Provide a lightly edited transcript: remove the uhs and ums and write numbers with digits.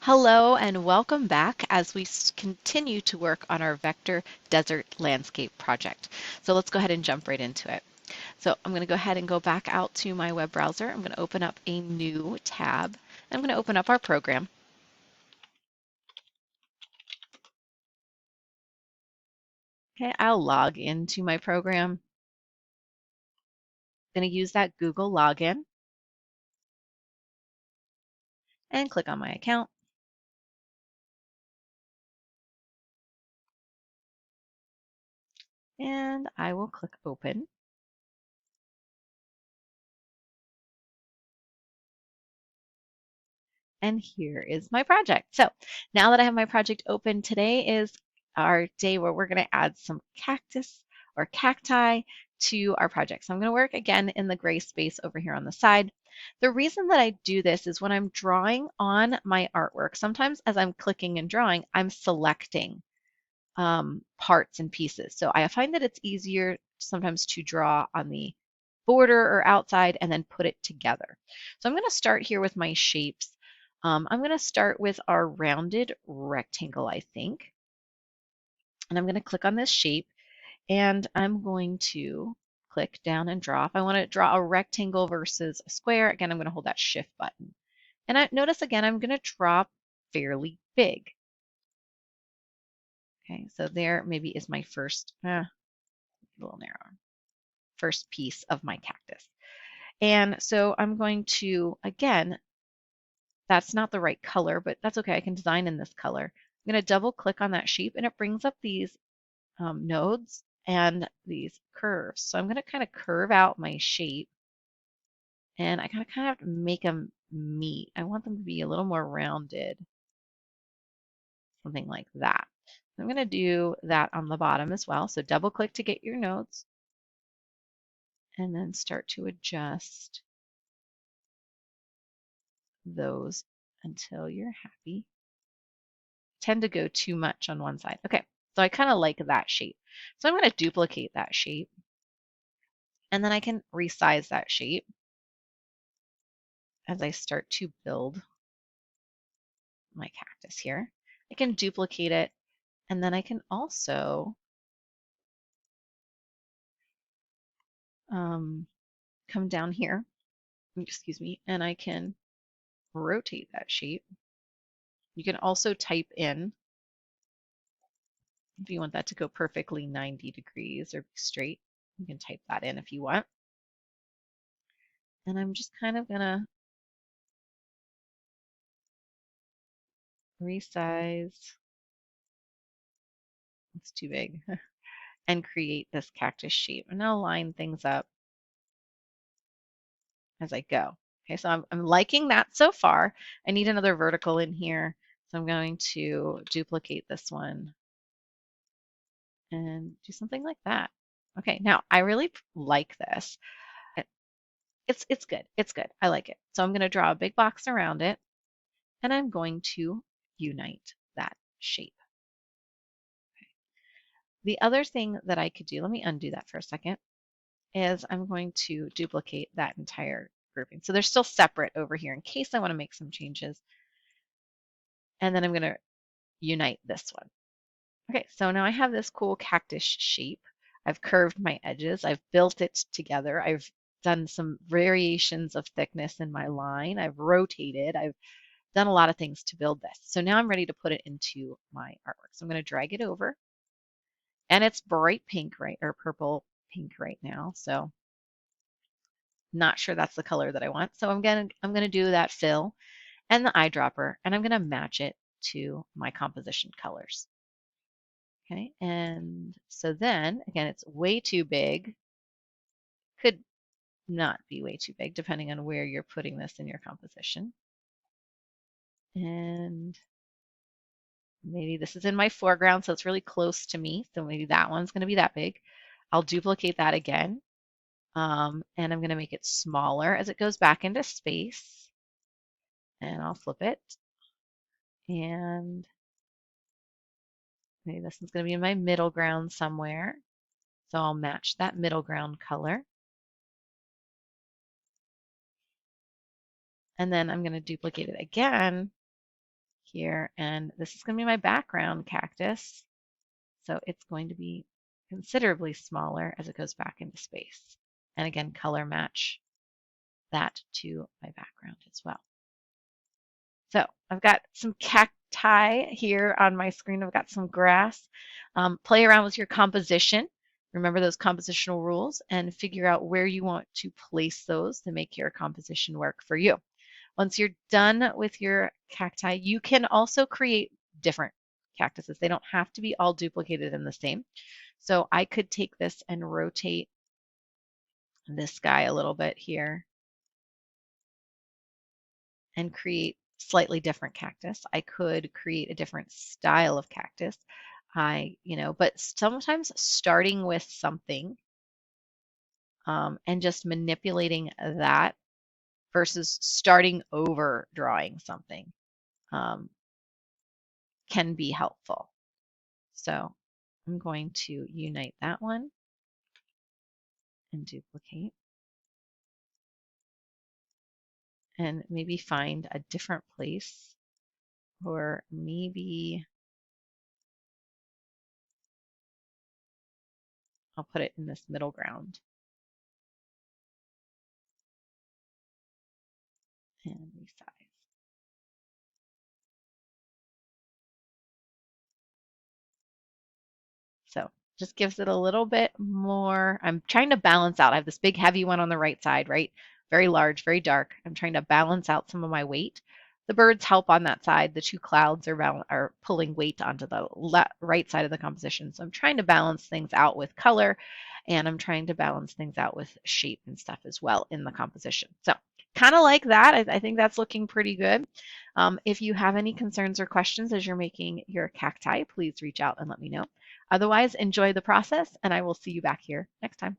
Hello and welcome back as we continue to work on our Vector Desert Landscape project. So let's go ahead and jump right into it. So I'm going to go ahead and go back out to my web browser. I'm going to open up a new tab. I'm going to open up our program. Okay, I'll log into my program. I'm going to use that Google login and click on my account. And I will click open. And here is my project. So now that I have my project open, today is our day where we're going to add some cactus or cacti to our project. So I'm going to work again in the gray space over here on the side. The reason that I do this is when I'm drawing on my artwork, sometimes as I'm clicking and drawing, I'm selecting parts and pieces. So I find that it's easier sometimes to draw on the border or outside and then put it together. So I'm going to start here with my shapes. I'm going to start with our rounded rectangle, I think. And I'm going to click on this shape and I'm going to click down and draw. If I want to draw a rectangle versus a square, again, I'm going to hold that shift button. And notice again, I'm going to draw fairly big. Okay, so there maybe is my first, a little narrower, first piece of my cactus. And so I'm going to, again, that's not the right color, but that's okay. I can design in this color. I'm going to double click on that shape and it brings up these nodes and these curves. So I'm going to kind of curve out my shape and I kind of have to make them meet. I want them to be a little more rounded, something like that. I'm going to do that on the bottom as well. So double click to get your nodes and then start to adjust those until you're happy. Tend to go too much on one side. Okay, so I kind of like that shape. So I'm going to duplicate that shape and then I can resize that shape as I start to build my cactus here. I can duplicate it and then I can also come down here, excuse me, and I can rotate that shape. You can also type in if you want that to go perfectly 90 degrees or straight. You can type that in if you want. And I'm just kind of going to resize. It's too big. And create this cactus shape. And I'll line things up as I go. Okay, so I'm liking that so far. I need another vertical in here. So I'm going to duplicate this one and do something like that. Okay, now I really like this. It's good. It's good. I like it. So I'm going to draw a big box around it and I'm going to unite that shape. Okay. The other thing that I could do, let me undo that for a second, is I'm going to duplicate that entire grouping. So they're still separate over here in case I want to make some changes. And then I'm going to unite this one. Okay, so now I have this cool cactus shape. I've curved my edges. I've built it together. I've done some variations of thickness in my line. I've rotated. I've done a lot of things to build this. So now I'm ready to put it into my artwork. So I'm going to drag it over. And it's bright pink, right, or purple pink right now. So not sure that's the color that I want. So I'm gonna do that fill and the eyedropper, and I'm gonna match it to my composition colors. Okay, and so then again, it's way too big. Could not be way too big, depending on where you're putting this in your composition. And maybe this is in my foreground, so it's really close to me. So maybe that one's gonna be that big. I'll duplicate that again. And I'm going to make it smaller as it goes back into space. And I'll flip it. And maybe this is going to be in my middle ground somewhere. So I'll match that middle ground color. And then I'm going to duplicate it again here, and this is going to be my background cactus. So it's going to be considerably smaller as it goes back into space. And again, color match that to my background as well. So I've got some cacti here on my screen. I've got some grass. Play around with your composition. Remember those compositional rules and figure out where you want to place those to make your composition work for you. Once you're done with your cacti, you can also create different cactuses. They don't have to be all duplicated and the same. So I could take this and rotate this guy a little bit here and create slightly different cactus. I could create a different style of cactus. But sometimes starting with something and just manipulating that versus starting over drawing something can be helpful. So I'm going to unite that one and duplicate. And maybe find a different place, or maybe I'll put it in this middle ground and resize. So just gives it a little bit more. I'm trying to balance out. I have this big heavy one on the right side, right? Very large, very dark. I'm trying to balance out some of my weight. The birds help on that side. The two clouds are pulling weight onto the right side of the composition. So I'm trying to balance things out with color, and I'm trying to balance things out with shape and stuff as well in the composition. So kind of like that. I think that's looking pretty good. If you have any concerns or questions as you're making your cacti, please reach out and let me know. Otherwise, enjoy the process, and I will see you back here next time.